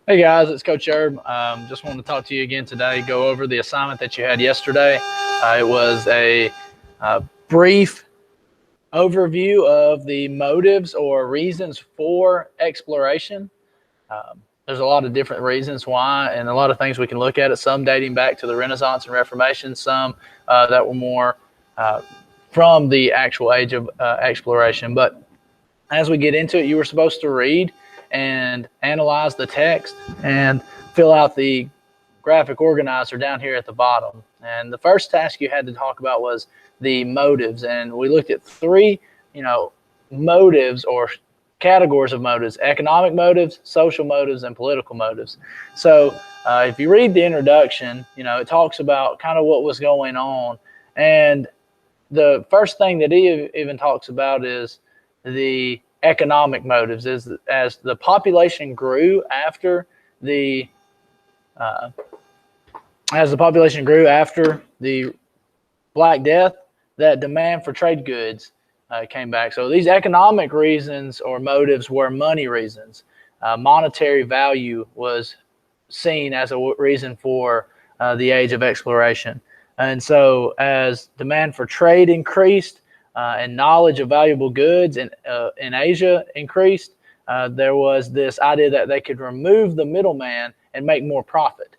Hey guys, it's Coach Herb. Just wanted to talk to you again today, go over the assignment that you had yesterday. It was a brief overview of the motives or reasons for exploration. There's a lot of different reasons why, and a lot of things we can look at it, some dating back to the Renaissance and Reformation, some that were more from the actual age of exploration. But as we get into it, you were supposed to read and analyze the text and fill out the graphic organizer down here at the bottom. And the first task you had to talk about was the motives. And we looked at three, motives or categories of motives: economic motives, social motives, and political motives. So if you read the introduction, it talks about kind of what was going on. And the first thing that he even talks about is the economic motives. Is as the population grew after the Black Death, that demand for trade goods came back. So these economic reasons or motives were money reasons. Monetary value was seen as a reason for the age of exploration. And so as demand for trade increased, and knowledge of valuable goods in Asia increased, there was this idea that they could remove the middleman and make more profit.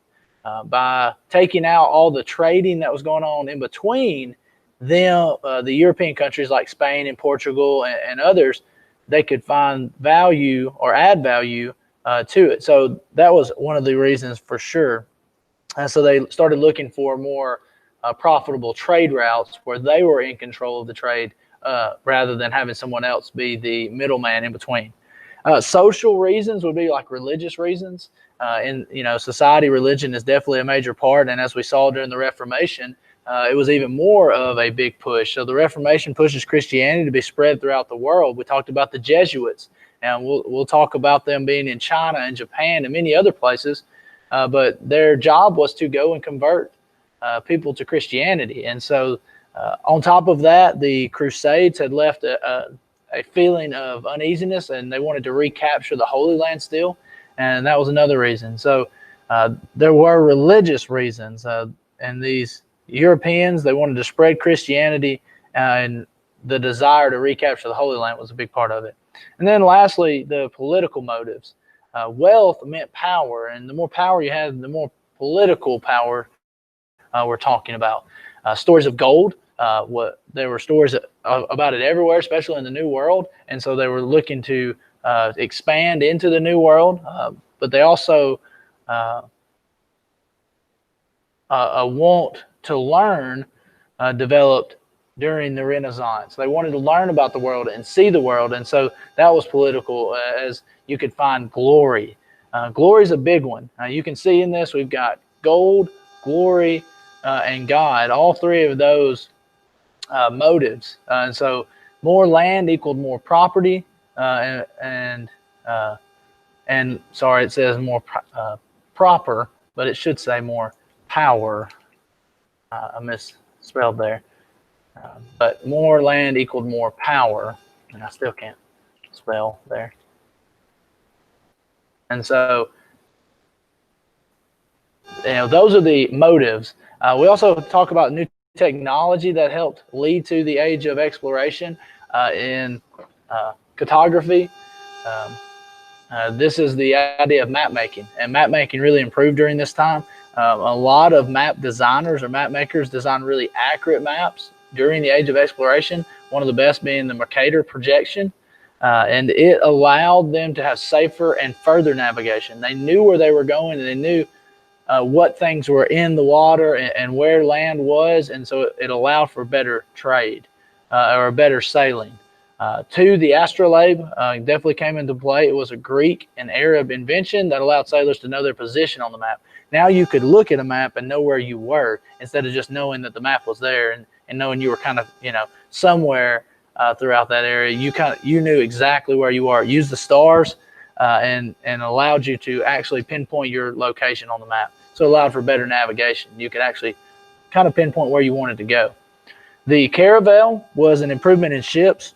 By taking out all the trading that was going on in between them, the European countries like Spain and Portugal and others, they could find value or add value to it. So that was one of the reasons for sure. And so they started looking for more profitable trade routes where they were in control of the trade rather than having someone else be the middleman in between. Social reasons would be like religious reasons. In society, religion is definitely a major part. And as we saw during the Reformation, it was even more of a big push. So the Reformation pushes Christianity to be spread throughout the world. We talked about the Jesuits, and we'll talk about them being in China and Japan and many other places. But their job was to go and convert people to Christianity. And so on top of that, the Crusades had left a feeling of uneasiness, and they wanted to recapture the Holy Land still. And that was another reason. So there were religious reasons. And these Europeans, they wanted to spread Christianity, and the desire to recapture the Holy Land was a big part of it. And then lastly, the political motives. Wealth meant power, and the more power you had, the more political power we're talking about. Stories of gold. There were stories about it everywhere, especially in the New World, and so they were looking to expand into the New World. But they also a want to learn developed during the Renaissance. They wanted to learn about the world and see the world, and so that was political. As you could find glory. Glory is a big one. You can see in this we've got gold, glory, and God. All three of those motives. And so more land equaled more property, and sorry, it says more proper, but it should say more power. I misspelled there. But more land equaled more power, and I still can't spell there. And so, those are the motives. We also talk about new technology that helped lead to the age of exploration in cartography. This is the idea of map making, and map making really improved during this time. A lot of map designers or map makers designed really accurate maps during the age of exploration, one of the best being the Mercator projection. And it allowed them to have safer and further navigation. They knew where they were going, and they knew what things were in the water and where land was, and so it allowed for better trade or better sailing. The astrolabe definitely came into play. It was a Greek and Arab invention that allowed sailors to know their position on the map. Now you could look at a map and know where you were instead of just knowing that the map was there and knowing you were kind of somewhere throughout that area. You knew exactly where you are. Use the stars and allowed you to actually pinpoint your location on the map. So it allowed for better navigation. You could actually kind of pinpoint where you wanted to go. The caravel was an improvement in ships.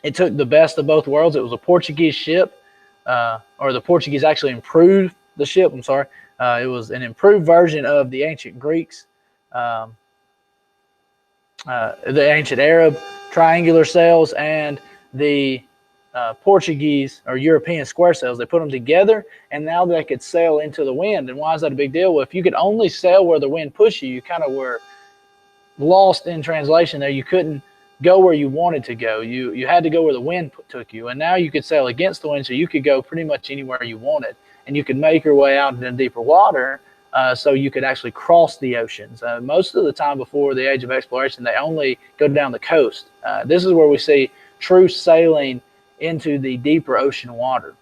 It took the best of both worlds. It was a Portuguese ship, or the Portuguese actually improved the ship. I'm sorry. It was an improved version of the ancient Greeks, um, the ancient Arab triangular sails, and the Portuguese or European square sails. They put them together, and now they could sail into the wind. And why is that a big deal? Well, if you could only sail where the wind pushed you, you kind of were lost in translation there. You couldn't go where you wanted to go. You had to go where the wind took you. And now you could sail against the wind, so you could go pretty much anywhere you wanted. And you could make your way out into deeper water, so you could actually cross the oceans. Most of the time before the age of exploration, they only go down the coast. This is where we see true sailing into the deeper ocean water.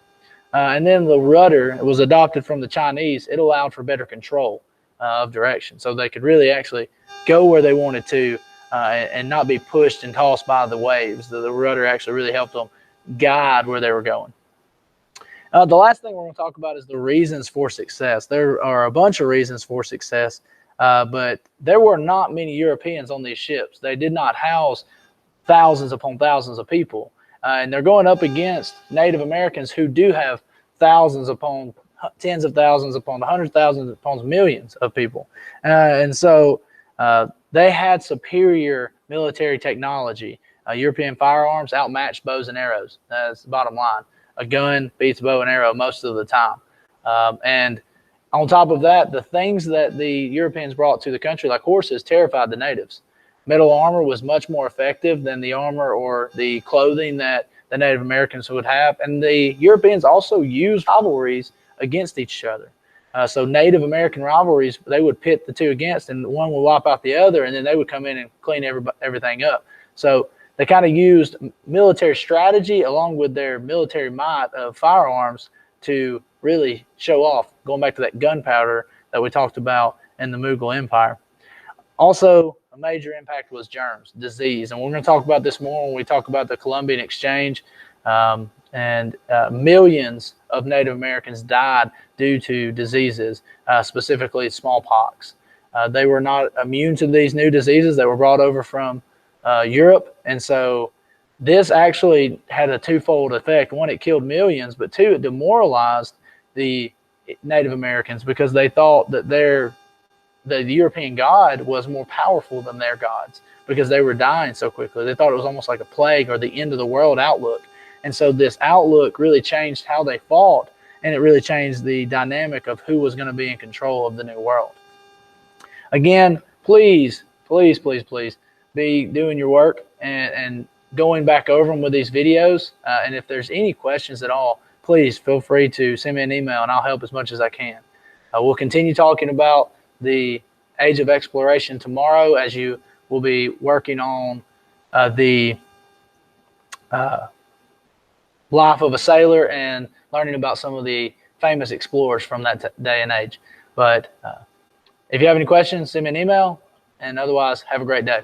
And then the rudder was adopted from the Chinese. It allowed for better control of direction, so they could really actually go where they wanted to and not be pushed and tossed by the waves. The rudder actually really helped them guide where they were going. The last thing we're going to talk about is the reasons for success. There are a bunch of reasons for success, but there were not many Europeans on these ships. They did not house thousands upon thousands of people. And they're going up against Native Americans who do have thousands upon tens of thousands upon hundreds of thousands upon millions of people. And so they had superior military technology. European firearms outmatched bows and arrows. That's the bottom line. A gun beats a bow and arrow most of the time. And on top of that, the things that the Europeans brought to the country, like horses, terrified the natives. Metal armor was much more effective than the armor or the clothing that the Native Americans would have. And the Europeans also used rivalries against each other. So Native American rivalries, they would pit the two against, and one would wipe out the other, and then they would come in and clean everything up. So they kind of used military strategy along with their military might of firearms to really show off, going back to that gunpowder that we talked about in the Mughal Empire. Also, a major impact was germs, disease. And we're going to talk about this more when we talk about the Columbian Exchange. Millions of Native Americans died due to diseases, specifically smallpox. They were not immune to these new diseases that were brought over from Europe. And so this actually had a twofold effect. One, it killed millions, but two, it demoralized the Native Americans because they thought that the European God was more powerful than their gods because they were dying so quickly. They thought it was almost like a plague or the end of the world outlook. And so this outlook really changed how they fought, and it really changed the dynamic of who was going to be in control of the new world. Again, please, please, please, please be doing your work and going back over them with these videos. And if there's any questions at all, please feel free to send me an email and I'll help as much as I can. We'll continue talking about the age of exploration tomorrow as you will be working on the life of a sailor and learning about some of the famous explorers from that day and age. But if you have any questions, send me an email, and otherwise, have a great day.